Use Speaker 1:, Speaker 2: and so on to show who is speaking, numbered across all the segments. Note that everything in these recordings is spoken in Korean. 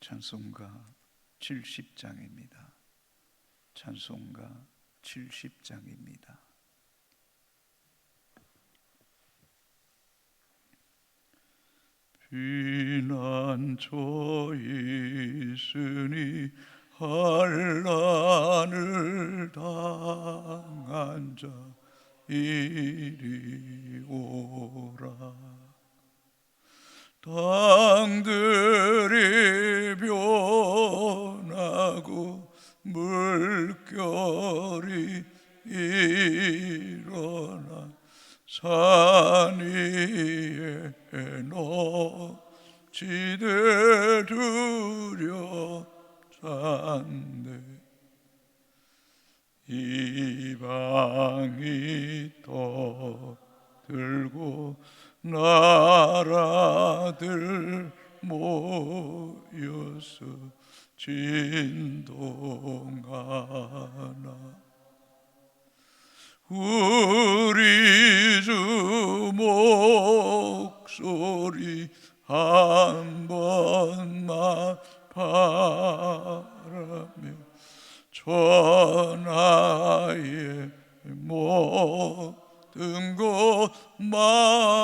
Speaker 1: 찬송가 70장입니다. 찬송가 70장입니다. 피난처에 있으니 환난을 당한 자 이리 오라. 땅들이 변하고 물결이 일어나 산 위에 넘치되 두렵잖네. 이방이 떠들고 나라들 모여서 진동하나. 우리 주 목소리 한 번만 바라며 전하의 모든 것 망하겠네.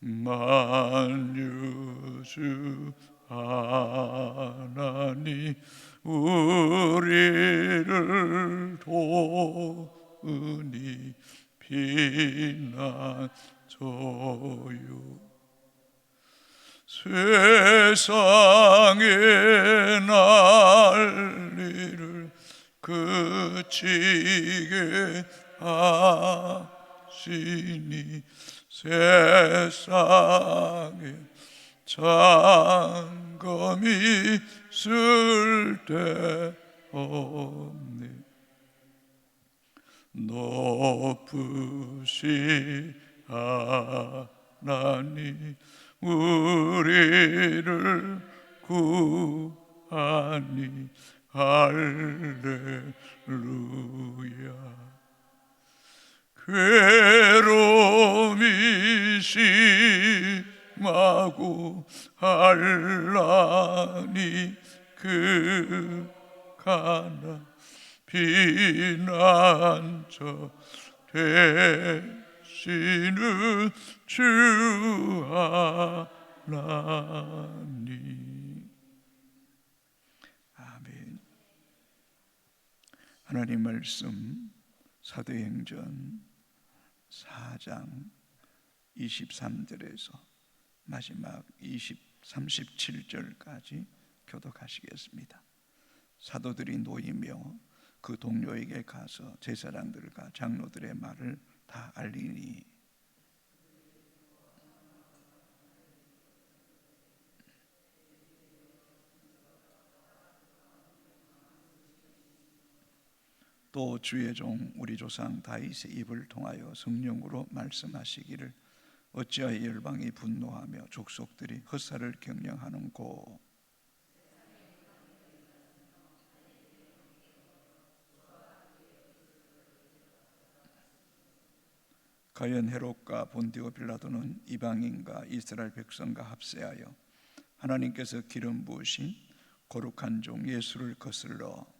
Speaker 1: 만유주 하나님 우리를 도우니 피난처요. 세상의 난리를 그치게 하시니 세상에 잠검이 쓸데없네. 높으신 하나님 우리를 구하니 할렐루야. 괴로움이 심하고 환난이 극하나 피난처 되시는 주 하나님. 아멘. 하나님 말씀 사도행전 4장 23절에서 마지막 37절까지 교독하시겠습니다. 사도들이 놓이며 그 동료에게 가서 제사장들과 장로들의 말을 다 알리니 또 주의 종 우리 조상 다윗의 입을 통하여 성령으로 말씀하시기를 어찌하여 열방이 분노하며 족속들이 헛살을 경영하는고. 가연 헤롯과 본디오 빌라도는 이방인과 이스라엘 백성과 합세하여 하나님께서 기름 부으신 거룩한 종 예수를 거슬러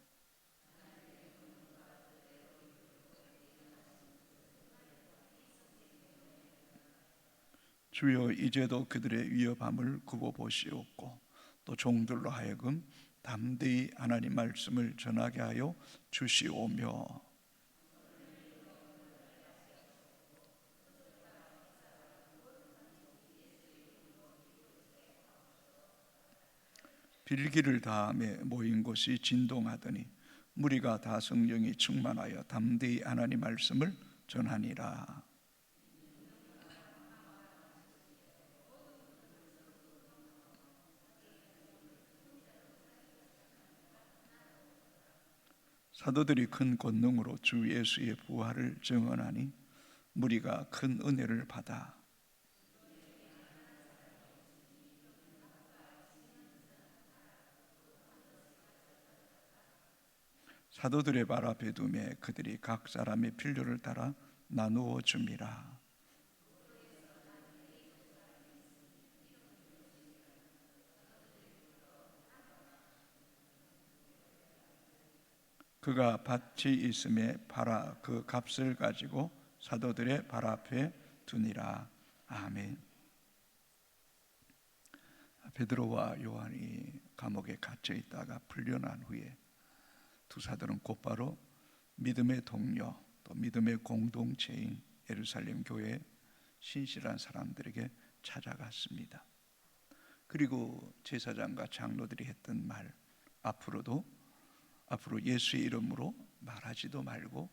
Speaker 1: 주여 이제도 그들의 위협함을 굽어 보시옵고 또 종들로 하여금 담대히 하나님 말씀을 전하게 하여 주시오며 빌기를 다함에 모인 곳이 진동하더니 무리가 다 성령이 충만하여 담대히 하나님 말씀을 전하니라. 사도들이 큰 권능으로 주 예수의 부활을 증언하니 무리가 큰 은혜를 받아 사도들의 발 앞에 두매 그들이 각 사람의 필요를 따라 나누어 줍니다. 그가 밭이 있음에 팔아 그 값을 가지고 사도들의 발 앞에 두니라. 아멘. 베드로와 요한이 감옥에 갇혀 있다가 풀려난 후에 두 사도는 곧바로 믿음의 동료, 또 믿음의 공동체인 예루살렘 교회 신실한 사람들에게 찾아갔습니다. 그리고 제사장과 장로들이 했던 말, 앞으로 예수의 이름으로 말하지도 말고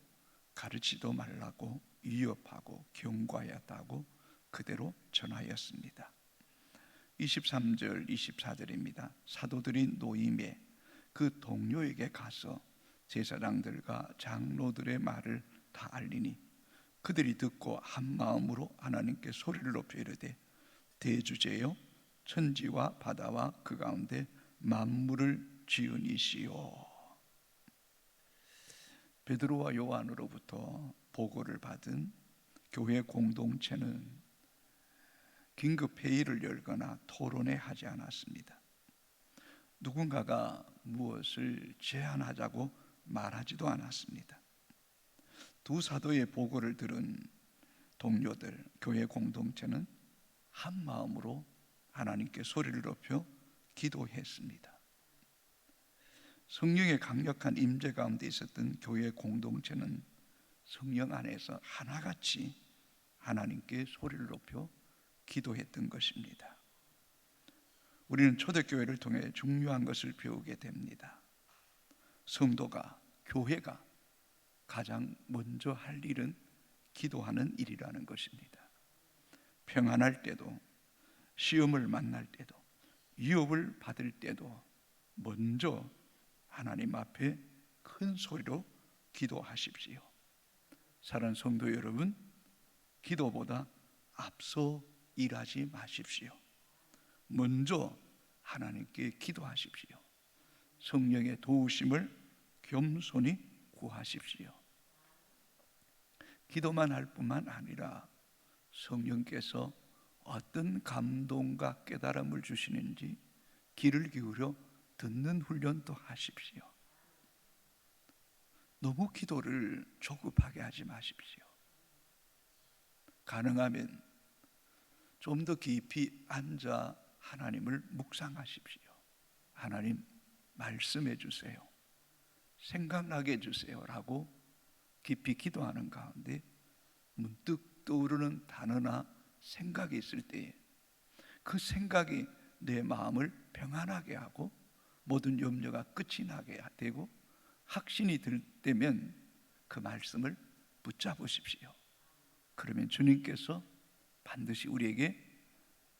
Speaker 1: 가르치도 말라고 위협하고 경고하였다고 그대로 전하였습니다. 23절 24절입니다. 사도들이 노임에 그 동료에게 가서 제사장들과 장로들의 말을 다 알리니 그들이 듣고 한 마음으로 하나님께 소리를 높여 이르되 대주제여 천지와 바다와 그 가운데 만물을 지은 이시오. 베드로와 요한으로부터 보고를 받은 교회 공동체는 긴급 회의를 열거나 토론회 하지 않았습니다. 누군가가 무엇을 제안하자고 말하지도 않았습니다. 두 사도의 보고를 들은 동료들, 교회 공동체는 한 마음으로 하나님께 소리를 높여 기도했습니다. 성령의 강력한 임재 가운데 있었던 교회 공동체는 성령 안에서 하나같이 하나님께 소리를 높여 기도했던 것입니다. 우리는 초대교회를 통해 중요한 것을 배우게 됩니다. 성도가, 교회가 가장 먼저 할 일은 기도하는 일이라는 것입니다. 평안할 때도, 시험을 만날 때도, 위협을 받을 때도 먼저 하나님 앞에 큰 소리로 기도하십시오. 사랑하는 성도 여러분, 기도보다 앞서 일하지 마십시오. 먼저 하나님께 기도하십시오. 성령의 도우심을 겸손히 구하십시오. 기도만 할 뿐만 아니라 성령께서 어떤 감동과 깨달음을 주시는지 귀를 기울여 듣는 훈련도 하십시오. 너무 기도를 조급하게 하지 마십시오. 가능하면 좀 더 깊이 앉아 하나님을 묵상하십시오. 하나님 말씀해 주세요. 생각나게 해주세요 라고 깊이 기도하는 가운데 문득 떠오르는 단어나 생각이 있을 때에 그 생각이 내 마음을 평안하게 하고 모든 염려가 끝이 나게 되고 확신이 들 때면 그 말씀을 붙잡으십시오. 그러면 주님께서 반드시 우리에게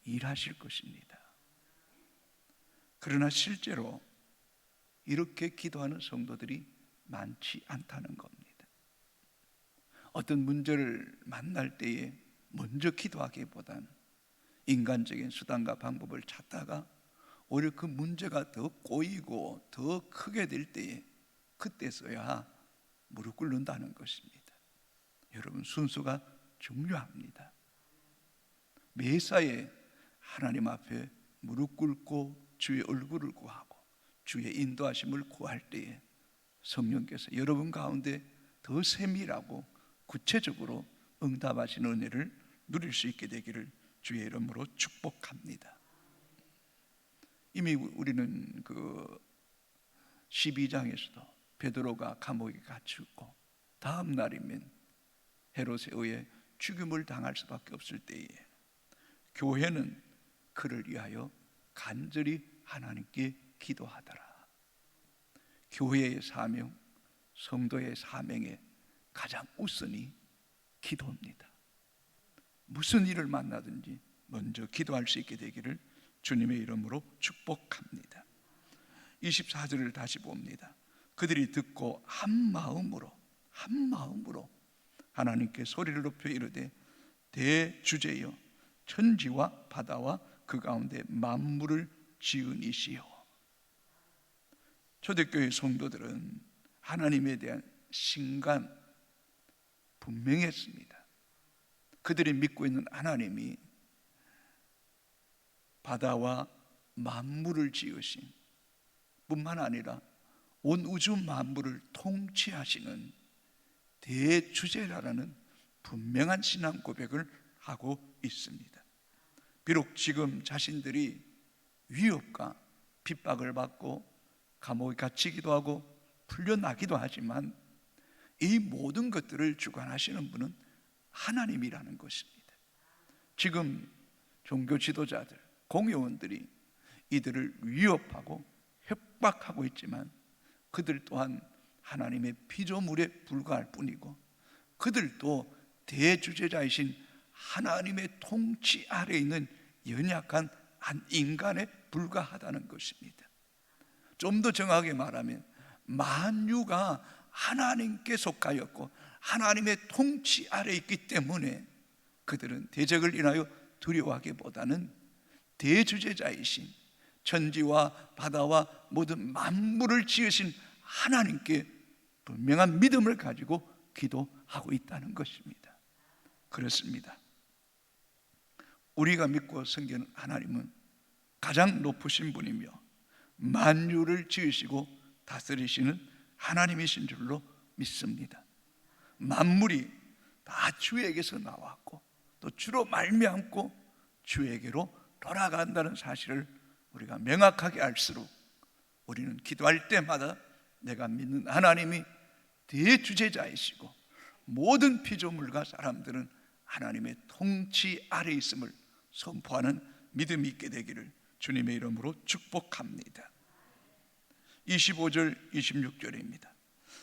Speaker 1: 일하실 것입니다. 그러나 실제로 이렇게 기도하는 성도들이 많지 않다는 겁니다. 어떤 문제를 만날 때에 먼저 기도하기보다는 인간적인 수단과 방법을 찾다가 오히려 그 문제가 더 꼬이고 더 크게 될 때에 그때서야 무릎 꿇는다는 것입니다. 여러분, 순서가 중요합니다. 매사에 하나님 앞에 무릎 꿇고 주의 얼굴을 구하고 주의 인도하심을 구할 때에 성령께서 여러분 가운데 더 세밀하고 구체적으로 응답하시는 은혜를 누릴 수 있게 되기를 주의 이름으로 축복합니다. 이미 우리는 그 12장에서도 베드로가 감옥에 갇혔고 다음 날이면 헤롯에 의해 죽임을 당할 수밖에 없을 때에 교회는 그를 위하여 간절히 하나님께 기도하더라. 교회의 사명, 성도의 사명에 가장 우선이 기도입니다. 무슨 일을 만나든지 먼저 기도할 수 있게 되기를 주님의 이름으로 축복합니다. 24절을 다시 봅니다. 그들이 듣고 한 마음으로 하나님께 소리를 높여 이르되 대주제여 천지와 바다와 그 가운데 만물을 지은 이시여. 초대교회 성도들은 하나님에 대한 신간 분명했습니다. 그들이 믿고 있는 하나님이 바다와 만물을 지으신 뿐만 아니라 온 우주 만물을 통치하시는 대주제라는 분명한 신앙 고백을 하고 있습니다. 비록 지금 자신들이 위협과 핍박을 받고 감옥에 갇히기도 하고 풀려나기도 하지만 이 모든 것들을 주관하시는 분은 하나님이라는 것입니다. 지금 종교 지도자들, 공회원들이 이들을 위협하고 협박하고 있지만 그들 또한 하나님의 피조물에 불과할 뿐이고 그들도 대주제자이신 하나님의 통치 아래에 있는 연약한 한 인간에 불과하다는 것입니다. 좀 더 정확하게 말하면 만유가 하나님께 속하였고 하나님의 통치 아래에 있기 때문에 그들은 대적을 인하여 두려워하기보다는 대주제자이신 천지와 바다와 모든 만물을 지으신 하나님께 분명한 믿음을 가지고 기도하고 있다는 것입니다. 그렇습니다. 우리가 믿고 섬기는 하나님은 가장 높으신 분이며 만유를 지으시고 다스리시는 하나님이신 줄로 믿습니다. 만물이 다 주에게서 나왔고 또 주로 말미암고 주에게로 돌아간다는 사실을 우리가 명확하게 알수록 우리는 기도할 때마다 내가 믿는 하나님이 대주제자이시고 모든 피조물과 사람들은 하나님의 통치 아래에 있음을 선포하는 믿음이 있게 되기를 주님의 이름으로 축복합니다. 25절 26절입니다.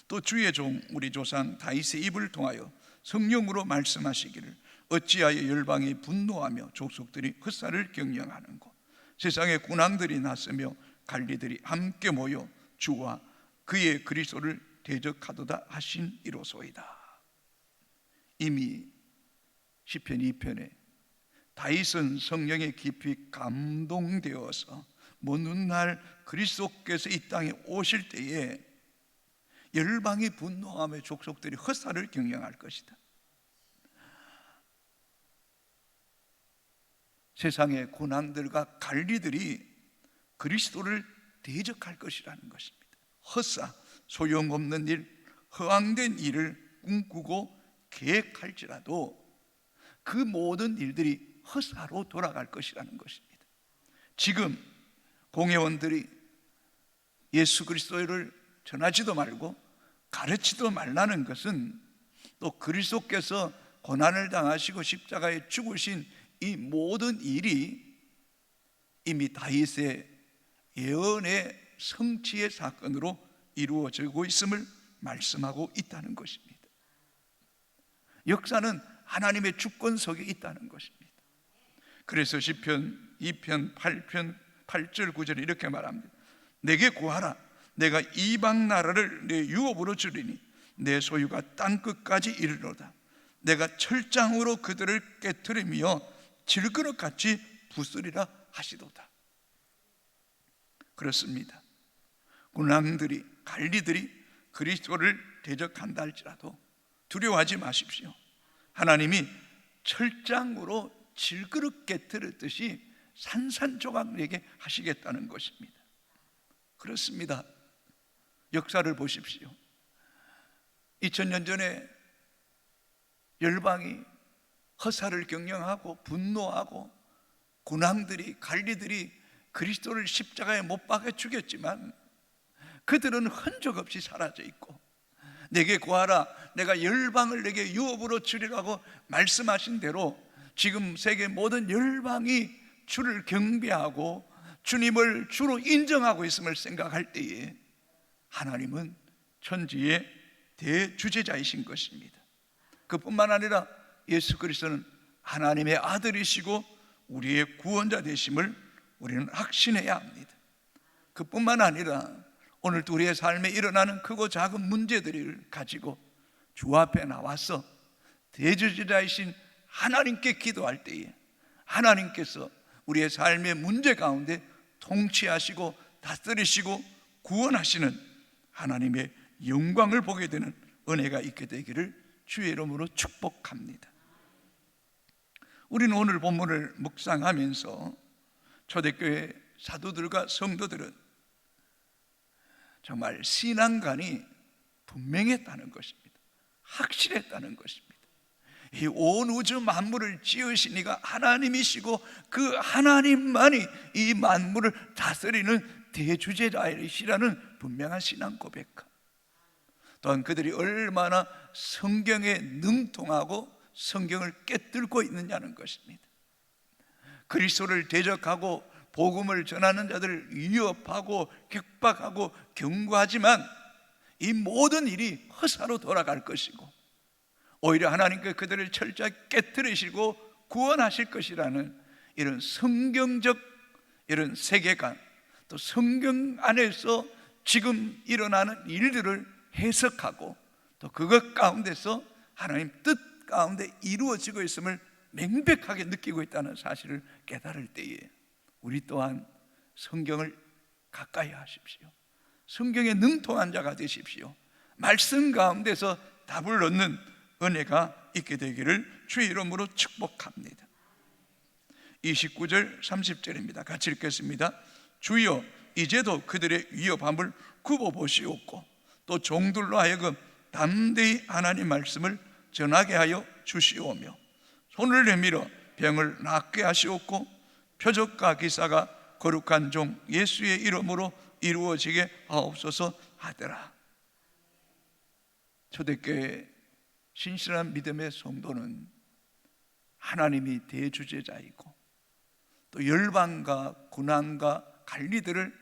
Speaker 1: 또 주의 종 우리 조상 다윗의 입을 통하여 성령으로 말씀하시기를 어찌하여 열방이 분노하며 족속들이 흑사를 경영하는고 세상의 군왕들이 났으며 관리들이 함께 모여 주와 그의 그리스도를 대적하도다 하신 이로소이다. 이미 시편 2편에 다윗은 성령에 깊이 감동되어서 먼 훗날 그리스도께서 이 땅에 오실 때에 열방이 분노하며 족속들이 흑사를 경영할 것이다. 세상의 군왕들과 관리들이 그리스도를 대적할 것이라는 것입니다. 헛사, 소용없는 일, 허황된 일을 꿈꾸고 계획할지라도 그 모든 일들이 헛사로 돌아갈 것이라는 것입니다. 지금 공회원들이 예수 그리스도를 전하지도 말고 가르치도 말라는 것은 또 그리스도께서 고난을 당하시고 십자가에 죽으신 이 모든 일이 이미 다윗의 예언의 성취의 사건으로 이루어지고 있음을 말씀하고 있다는 것입니다. 역사는 하나님의 주권 속에 있다는 것입니다. 그래서 시편 2편 8편 8절 9절에 이렇게 말합니다. 내게 구하라. 내가 이방 나라를 내 유업으로 주리니 내 소유가 땅끝까지 이르로다. 내가 철장으로 그들을 깨트리며 질그릇같이 부수리라 하시도다. 그렇습니다. 군왕들이 관리들이 그리스도를 대적한다 할지라도 두려워하지 마십시오. 하나님이 철장으로 질그릇 깨트렸듯이 산산조각내게 하시겠다는 것입니다. 그렇습니다. 역사를 보십시오. 2000년 전에 열방이 허사를 경영하고 분노하고 군왕들이 관리들이 그리스도를 십자가에 못 박아 죽였지만 그들은 흔적 없이 사라져 있고 내게 구하라 내가 열방을 내게 유업으로 주리라고 말씀하신 대로 지금 세계 모든 열방이 주를 경배하고 주님을 주로 인정하고 있음을 생각할 때에 하나님은 천지의 대주제자이신 것입니다. 그뿐만 아니라 예수 그리스도는 하나님의 아들이시고 우리의 구원자 되심을 우리는 확신해야 합니다. 그뿐만 아니라 오늘도 우리의 삶에 일어나는 크고 작은 문제들을 가지고 주 앞에 나와서 대주제자이신 하나님께 기도할 때에 하나님께서 우리의 삶의 문제 가운데 통치하시고 다스리시고 구원하시는 하나님의 영광을 보게 되는 은혜가 있게 되기를 주의 이름으로 축복합니다. 우리는 오늘 본문을 묵상하면서 초대교회 사도들과 성도들은 정말 신앙관이 분명했다는 것입니다. 확실했다는 것입니다. 이 온 우주 만물을 지으신 이가 하나님이시고 그 하나님만이 이 만물을 다스리는 대주제자이시라는 분명한 신앙 고백함. 또한 그들이 얼마나 성경에 능통하고 성경을 깨뚫고 있느냐는 것입니다. 그리스도를 대적하고 복음을 전하는 자들을 위협하고 격박하고 경고하지만 이 모든 일이 허사로 돌아갈 것이고 오히려 하나님께 그들을 철저히 깨뜨리시고 구원하실 것이라는 이런 성경적 이런 세계관, 또 성경 안에서 지금 일어나는 일들을 해석하고 또 그것 가운데서 하나님 뜻 가운데 이루어지고 있음을 명백하게 느끼고 있다는 사실을 깨달을 때에 우리 또한 성경을 가까이 하십시오. 성경에 능통한 자가 되십시오. 말씀 가운데서 답을 얻는 은혜가 있게 되기를 주의 이름으로 축복합니다. 29절 30절입니다. 같이 읽겠습니다. 주여 이제도 그들의 위협함을 굽어보시옵고 또 종들로 하여금 담대히 하나님 말씀을 전하게 하여 주시오며 손을 내밀어 병을 낫게 하시옵고 표적과 기사가 거룩한 종 예수의 이름으로 이루어지게 하옵소서 하더라. 초대교회 신실한 믿음의 성도는 하나님이 대주제자이고 또 열방과 군왕과 관리들을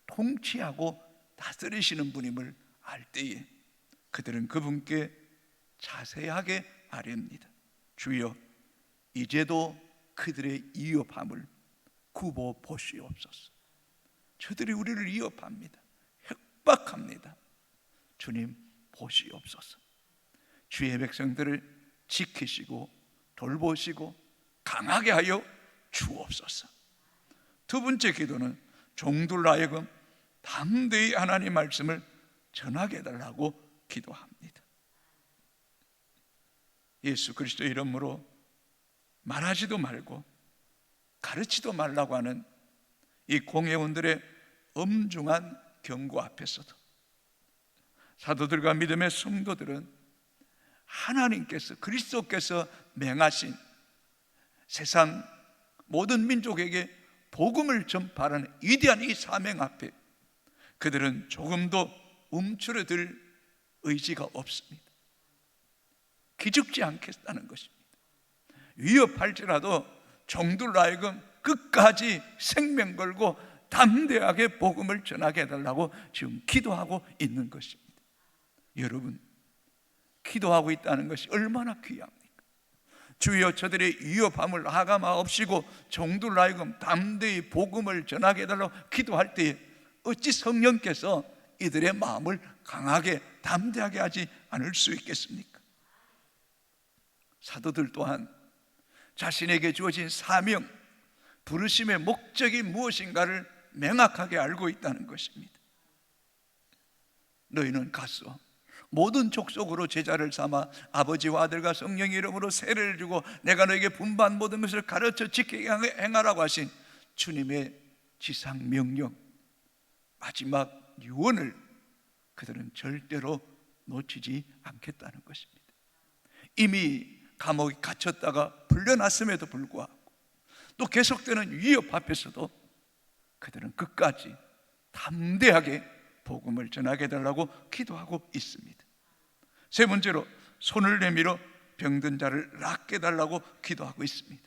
Speaker 1: 통치하고 다스리시는 분임을 알 때에 그들은 그분께 자세하게 아뢰옵니다. 주여 이제도 그들의 위협함을 굽어 보시옵소서. 저들이 우리를 위협합니다. 협박합니다. 주님 보시옵소서. 주의 백성들을 지키시고 돌보시고 강하게 하여 주옵소서. 두 번째 기도는 종들로 하여금 담대히 하나님 말씀을 전하게 해달라고 기도합니다. 예수 그리스도 이름으로 말하지도 말고 가르치도 말라고 하는 이 공회원들의 엄중한 경고 앞에서도 사도들과 믿음의 성도들은 하나님께서 그리스도께서 맹하신 세상 모든 민족에게 복음을 전파하는 위대한 이 사명 앞에 그들은 조금도 움츠러들 의지가 없습니다. 기죽지 않겠다는 것입니다. 위협할지라도 종들로 하여금 끝까지 생명 걸고 담대하게 복음을 전하게 해달라고 지금 기도하고 있는 것입니다. 여러분, 기도하고 있다는 것이 얼마나 귀합니까? 주여 저들의 위협함을 하감하옵시고 종들로 하여금 담대히 복음을 전하게 해달라고 기도할 때에 어찌 성령께서 이들의 마음을 강하게 담대하게 하지 않을 수 있겠습니까? 사도들 또한 자신에게 주어진 사명, 부르심의 목적이 무엇인가를 명확하게 알고 있다는 것입니다. 너희는 가서 모든 족속으로 제자를 삼아 아버지와 아들과 성령의 이름으로 세례를 주고 내가 너에게 분부한 모든 것을 가르쳐 지키게 행하라고 하신 주님의 지상 명령, 마지막 유언을 그들은 절대로 놓치지 않겠다는 것입니다. 이미 감옥에 갇혔다가 풀려났음에도 불구하고 또 계속되는 위협 앞에서도 그들은 끝까지 담대하게 복음을 전하게 해달라고 기도하고 있습니다. 세 번째로 손을 내밀어 병든 자를 낫게 해달라고 기도하고 있습니다.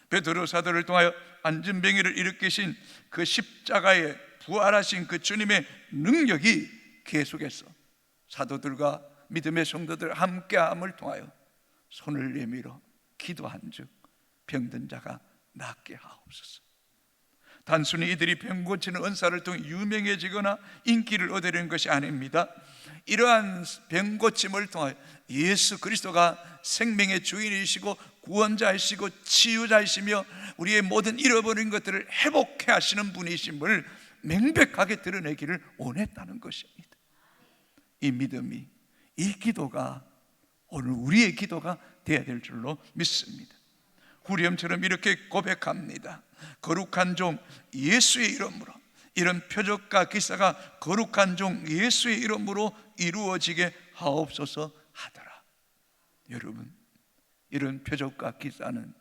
Speaker 1: 베드로 사도를 통하여 안진뱅이를 일으키신 그 십자가에 부활하신 그 주님의 능력이 계속해서 사도들과 믿음의 성도들 함께함을 통하여 손을 내밀어 기도한즉 병든 자가 낫게 하옵소서. 단순히 이들이 병 고치는 은사를 통해 유명해지거나 인기를 얻으려는 것이 아닙니다. 이러한 병 고침을 통해 예수 그리스도가 생명의 주인이시고 구원자이시고 치유자이시며 우리의 모든 잃어버린 것들을 회복해 하시는 분이심을 명백하게 드러내기를 원했다는 것입니다. 이 믿음이, 이 기도가 오늘 우리의 기도가 되어야 될 줄로 믿습니다. 후렴처럼 이렇게 고백합니다. 거룩한 종 예수의 이름으로 이런 표적과 기사가 거룩한 종 예수의 이름으로 이루어지게 하옵소서 하더라. 여러분, 이런 표적과 기사는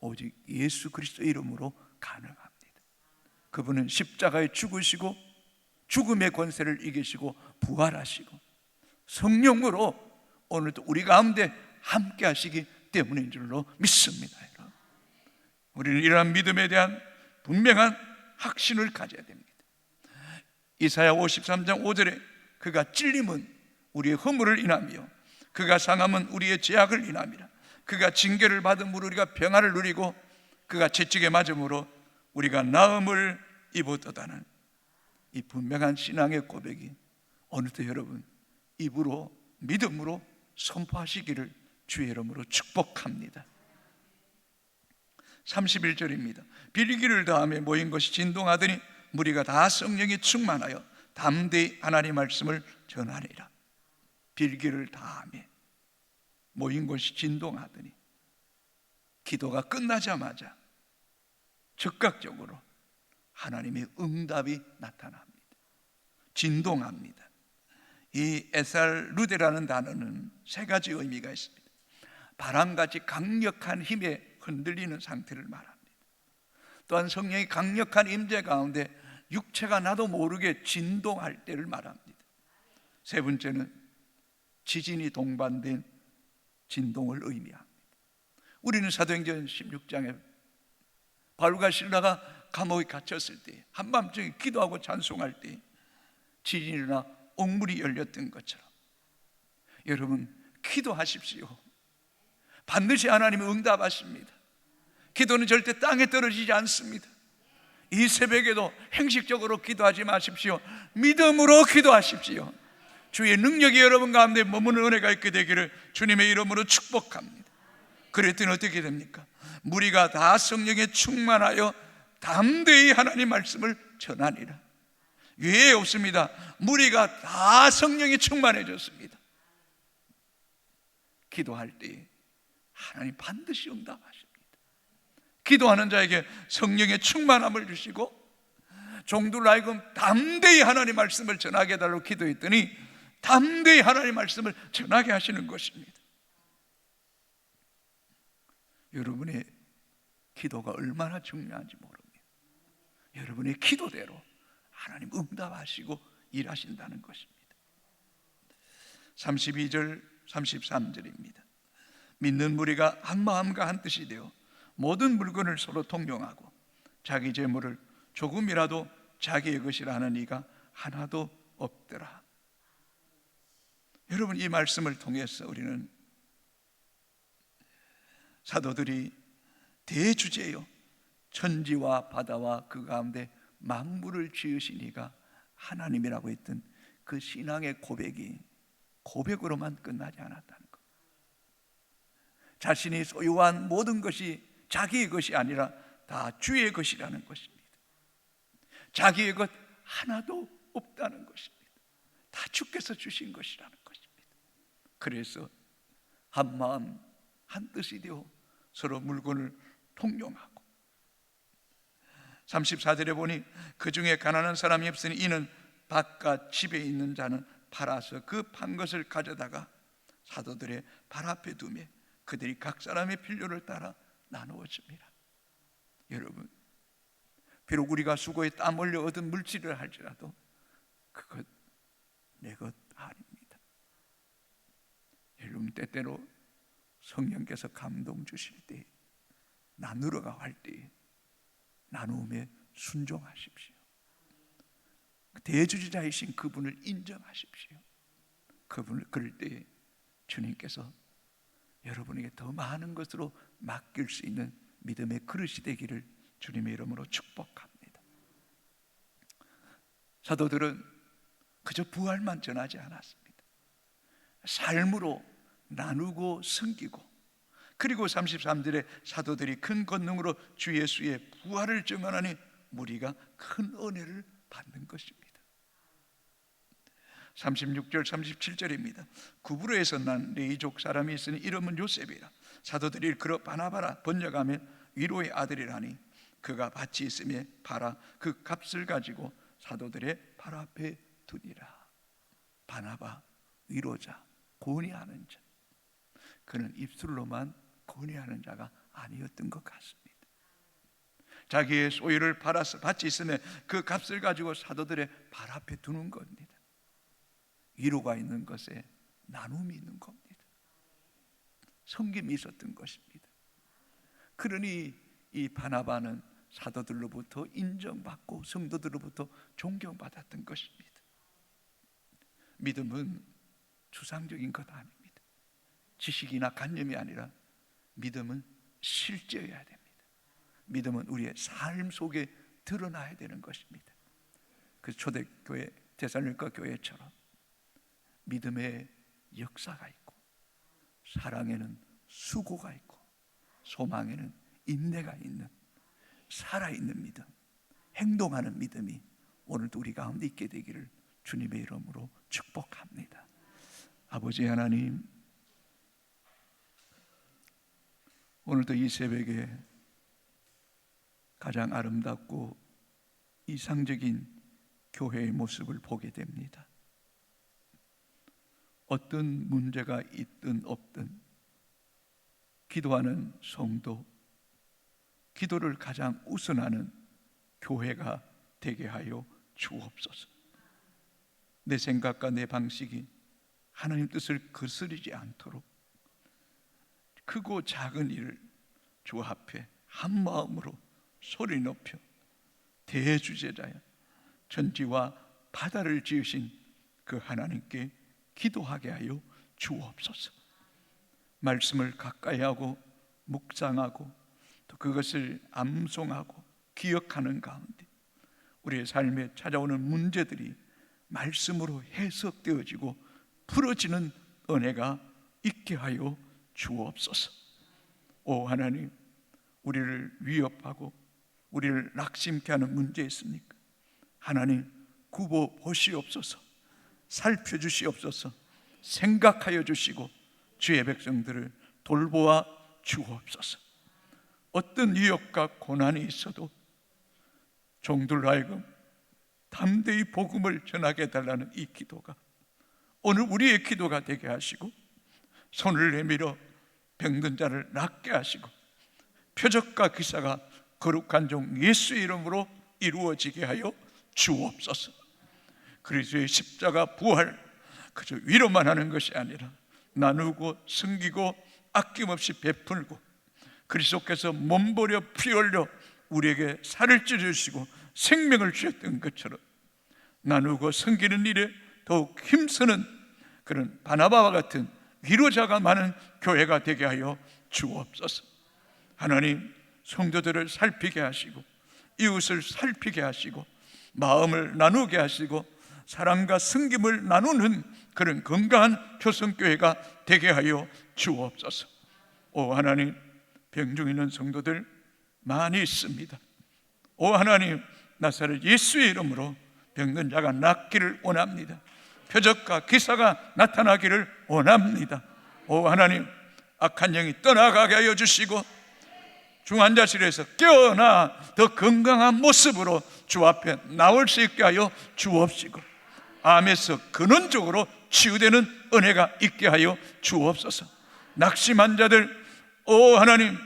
Speaker 1: 오직 예수 그리스도의 이름으로 가능합니다. 그분은 십자가에 죽으시고 죽음의 권세를 이기시고 부활하시고 성령으로 오늘도 우리 가운데 함께 하시기 때문인 줄로 믿습니다. 여러분, 우리는 이러한 믿음에 대한 분명한 확신을 가져야 됩니다. 이사야 53장 5절에 그가 찔림은 우리의 허물을 인하며 그가 상함은 우리의 죄악을 인함이라. 그가 징계를 받음으로 우리가 평안을 누리고 그가 채찍에 맞음으로 우리가 나음을 입었다는 이 분명한 신앙의 고백이 오늘도 여러분 입으로 믿음으로 선포하시기를 주의 이름으로 축복합니다. 31절입니다. 빌기를 다하며 모인 것이 진동하더니 무리가 다 성령이 충만하여 담대히 하나님 말씀을 전하니라. 빌기를 다하며 모인 것이 진동하더니 기도가 끝나자마자 즉각적으로 하나님의 응답이 나타납니다. 진동합니다. 이 에살루데라는 단어는 세 가지 의미가 있습니다. 바람같이 강력한 힘에 흔들리는 상태를 말합니다. 또한 성령이 강력한 임재 가운데 육체가 나도 모르게 진동할 때를 말합니다. 세 번째는 지진이 동반된 진동을 의미합니다. 우리는 사도행전 16장에 바울과 실라가 감옥에 갇혔을 때 한밤중에 기도하고 찬송할 때 지진이 일어나 옥문이 열렸던 것처럼 여러분 기도하십시오. 반드시 하나님은 응답하십니다. 기도는 절대 땅에 떨어지지 않습니다. 이 새벽에도 형식적으로 기도하지 마십시오. 믿음으로 기도하십시오. 주의 능력이 여러분 가운데 머무는 은혜가 있게 되기를 주님의 이름으로 축복합니다. 그랬더니 어떻게 됩니까? 무리가 다 성령에 충만하여 담대히 하나님 말씀을 전하니라. 예외 없습니다. 무리가 다 성령이 충만해졌습니다. 기도할 때 하나님 반드시 응답하십니다. 기도하는 자에게 성령의 충만함을 주시고 종들로 하여금 담대히 하나님 말씀을 전하게 해달라고 기도했더니 담대히 하나님 말씀을 전하게 하시는 것입니다. 여러분의 기도가 얼마나 중요한지 모릅니다. 여러분의 기도대로 하나님 응답하시고 일하신다는 것입니다. 32절 33절입니다. 믿는 무리가 한 마음과 한 뜻이 되어 모든 물건을 서로 통용하고 자기 재물을 조금이라도 자기의 것이라 하는 이가 하나도 없더라. 여러분, 이 말씀을 통해서 우리는 사도들이 대주제요 천지와 바다와 그 가운데 만물을 지으신 이가 하나님이라고 했던 그 신앙의 고백이 고백으로만 끝나지 않았다는 것. 자신이 소유한 모든 것이 자기의 것이 아니라 다 주의 것이라는 것입니다. 자기의 것 하나도 없다는 것입니다. 다 주께서 주신 것이라는 것입니다. 그래서 한 마음 한 뜻이 되어 서로 물건을 통용하고 34절에 보니 그 중에 가난한 사람이 없으니 이는 밭과 집에 있는 자는 팔아서 그 판 것을 가져다가 사도들의 발 앞에 두며 그들이 각 사람의 필요를 따라 나누어 줍니다. 여러분, 비록 우리가 수고에 땀 흘려 얻은 물질을 할지라도 그것 내 것 아닙니다. 여러분, 때때로 성령께서 감동 주실 때 나누러가 할 때 나누음에 순종하십시오. 대주자이신 그분을 인정하십시오. 그분을 그럴 때 주님께서 여러분에게 더 많은 것으로 맡길 수 있는 믿음의 그릇이 되기를 주님의 이름으로 축복합니다. 사도들은 그저 부활만 전하지 않았습니다. 삶으로 나누고 섬기고, 그리고 33절에 사도들이 큰 권능으로 주 예수의 부활을 증언하니 무리가 큰 은혜를 받는 것입니다. 36절 37절입니다. 구브로에서 난 레이족 사람이 있으니 이름은 요셉이라. 사도들이 일컬어 바나바라 번역하면 위로의 아들이라니 그가 밭이 있음에 팔아 그 값을 가지고 사도들의 발 앞에 두니라. 바나바, 위로자, 권위하는 자. 그는 입술로만 권위하는 자가 아니었던 것 같습니다. 자기의 소유를 팔아서 밭이 있으면 그 값을 가지고 사도들의 발 앞에 두는 겁니다. 위로가 있는 것에 나눔이 있는 겁니다. 섬김이 있었던 것입니다. 그러니 이 바나바는 사도들로부터 인정받고 성도들로부터 존경받았던 것입니다. 믿음은 추상적인 것 아닙니다. 지식이나 관념이 아니라 믿음은 실제여야 됩니다. 믿음은 우리의 삶 속에 드러나야 되는 것입니다. 그 초대교회 데살로니가 교회처럼 믿음의 역사가 있고, 사랑에는 수고가 있고, 소망에는 인내가 있는 살아있는 믿음, 행동하는 믿음이 오늘도 우리 가운데 있게 되기를 주님의 이름으로 축복합니다. 아버지 하나님, 오늘도 이 새벽에 가장 아름답고 이상적인 교회의 모습을 보게 됩니다. 어떤 문제가 있든 없든 기도하는 성도, 기도를 가장 우선하는 교회가 되게 하여 주옵소서. 내 생각과 내 방식이 하나님 뜻을 거스르지 않도록 크고 작은 일을 주 앞에 한 마음으로 소리 높여 대주제자여 천지와 바다를 지으신 그 하나님께 기도하게 하여 주옵소서. 말씀을 가까이 하고 묵상하고 또 그것을 암송하고 기억하는 가운데 우리의 삶에 찾아오는 문제들이 말씀으로 해석되어지고 풀어지는 은혜가 있게 하여 주옵소서. 오 하나님, 우리를 위협하고 우리를 낙심케 하는 문제 있습니까? 하나님, 굽어 보시옵소서. 살펴주시옵소서. 생각하여 주시고 주의 백성들을 돌보아 주옵소서. 어떤 위협과 고난이 있어도 종들 하여금 담대히 복음을 전하게 해달라는 이 기도가 오늘 우리의 기도가 되게 하시고, 손을 내밀어 병든 자를 낫게 하시고 표적과 기사가 거룩한 종 예수의 이름으로 이루어지게 하여 주옵소서. 그리스도의 십자가 부활 그저 위로만 하는 것이 아니라 나누고 섬기고 아낌없이 베풀고 그리스도께서 몸버려 피 흘려 우리에게 살을 찢어주시고 생명을 주셨던 것처럼 나누고 섬기는 일에 더욱 힘쓰는 그런 바나바와 같은 위로자가 많은 교회가 되게 하여 주옵소서. 하나님, 성도들을 살피게 하시고 이웃을 살피게 하시고 마음을 나누게 하시고 사랑과 섬김을 나누는 그런 건강한 교성교회가 되게 하여 주옵소서. 오 하나님, 병중 있는 성도들 많이 있습니다. 오 하나님, 나사렛 예수의 이름으로 병든 자가 낫기를 원합니다. 표적과 기사가 나타나기를 원합니다. 오 하나님, 악한 영이 떠나가게 하여 주시고 중환자실에서 깨어나 더 건강한 모습으로 주 앞에 나올 수 있게 하여 주옵시고 암에서 근원적으로 치유되는 은혜가 있게 하여 주옵소서. 낙심한 자들, 오 하나님,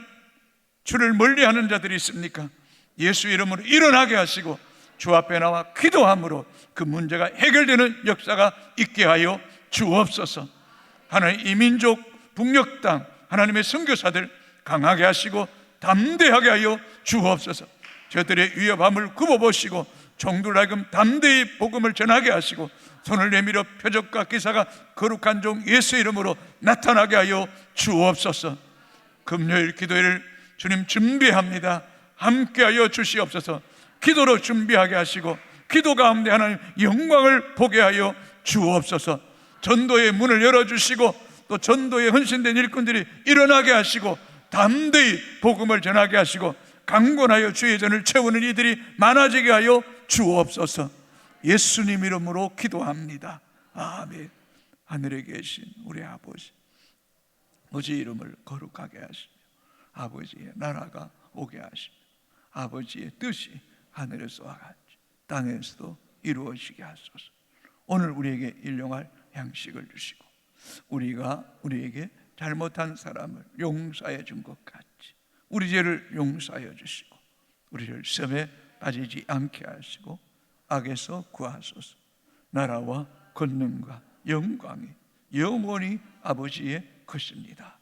Speaker 1: 주를 멀리하는 자들이 있습니까? 예수 이름으로 일어나게 하시고 주 앞에 나와 기도함으로 그 문제가 해결되는 역사가 있게 하여 주옵소서. 하나님, 이민족 북녘 땅 하나님의 선교사들 강하게 하시고 담대하게 하여 주옵소서. 저들의 위협함을 굽어보시고 종들 하여금 담대히 복음을 전하게 하시고 손을 내밀어 표적과 기사가 거룩한 종 예수 이름으로 나타나게 하여 주옵소서. 금요일 기도회를 주님 준비합니다. 함께하여 주시옵소서. 기도로 준비하게 하시고 기도 가운데 하나님 영광을 보게 하여 주옵소서. 전도의 문을 열어주시고 또 전도에 헌신된 일꾼들이 일어나게 하시고 담대히 복음을 전하게 하시고 강권하여 주의 전을 채우는 이들이 많아지게 하여 주옵소서. 예수님 이름으로 기도합니다. 아멘. 하늘에 계신 우리 아버지 이름을 거룩하게 하시며 아버지의 나라가 오게 하시며 아버지의 뜻이 하늘에서와 같이 땅에서도 이루어지게 하소서. 오늘 우리에게 일용할 양식을 주시고 우리가 우리에게 잘못한 사람을 용서해 준 것 같이 우리 죄를 용서하여 주시고 우리를 시험에 빠지지 않게 하시고 악에서 구하소서. 나라와 권능과 영광이 영원히 아버지의 것입니다.